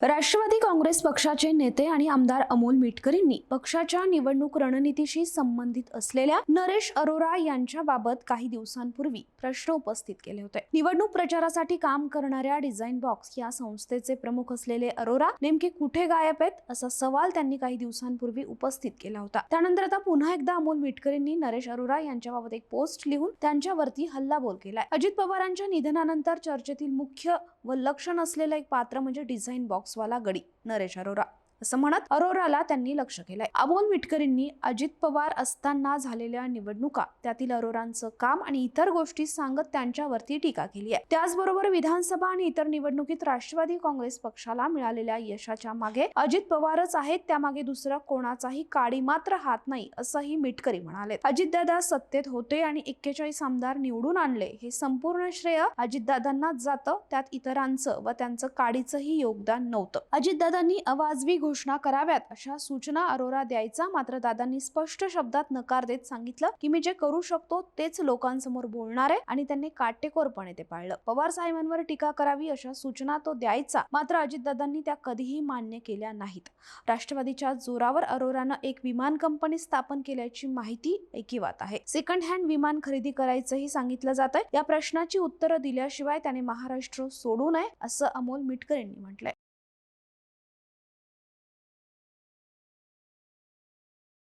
राष्ट्रवादी काँग्रेस पक्षाचे नेते आणि आमदार अमोल मिटकरींनी पक्षाच्या निवडणूक रणनीतीशी संबंधित असलेल्या नरेश अरोरा यांच्याबाबत काही दिवसांपूर्वी प्रश्न उपस्थित केले होते। निवडणूक प्रचारासाठी काम करणाऱ्या डिझाइन बॉक्स या संस्थेचे प्रमुख असलेले अरोरा नेमके कुठे गायब आहेत असा सवाल त्यांनी काही दिवसांपूर्वी उपस्थित केला होता। त्यानंतर आता पुन्हा एकदा अमोल मिटकरींनी नरेश अरोरा यांच्याबाबत एक पोस्ट लिहून त्यांच्यावरती हल्लाबोल केलाय। अजित पवारांच्या निधनानंतर चर्चेतील मुख्य व लक्षण असलेलं एक पात्र म्हणजे डिझाइन बॉक्स वाला गडी नरेश अरोरा असं म्हणत अरोराला त्यांनी लक्ष केलंय। अमोल मिटकरींनी अजित पवार असताना झालेल्या निवडणुका त्यातील अरोरांचं काम आणि इतर गोष्टी सांगत त्यांच्यावरती टीका केली आहे। त्याचबरोबर विधानसभा आणि इतर निवडणुकीत राष्ट्रवादी काँग्रेस पक्षाला मिळालेल्या यशाच्या मागे अजित पवारच आहेत, त्यामागे दुसरा कोणाचाही काडी मात्र हात नाही असंही मिटकरी म्हणाले। अजितदादा सत्तेत होते आणि 41 आमदार निवडून आणले, हे संपूर्ण श्रेय अजितदादांनाच जातं, त्यात इतरांचं व त्यांचं काडीचंही योगदान नव्हतं। अजितदादांनी अवाजवी घोषणा कराव्यात अशा सूचना अरोरा द्यायचा, मात्र दादांनी स्पष्ट शब्दात नकार देत सांगितलं की मी जे करू शकतो तेच लोकांसमोर बोलणार आहे आणि त्यांनी काटेकोरपणे ते पाळलं। पवार साहेबांवर टीका करावी अशा सूचना तो द्यायचा, मात्र अजितदादांनी त्या कधीही मान्य केल्या नाहीत। राष्ट्रवादीच्या जोरावर अरोरानं एक विमान कंपनी स्थापन केल्याची माहिती ऐकिवात आहे। सेकंड हँड विमान खरेदी करायचंही सांगितलं जातंय। या प्रश्नाची उत्तरं दिल्याशिवाय त्याने महाराष्ट्र सोडू नये असं अमोल मिटकरींनी म्हटलंय।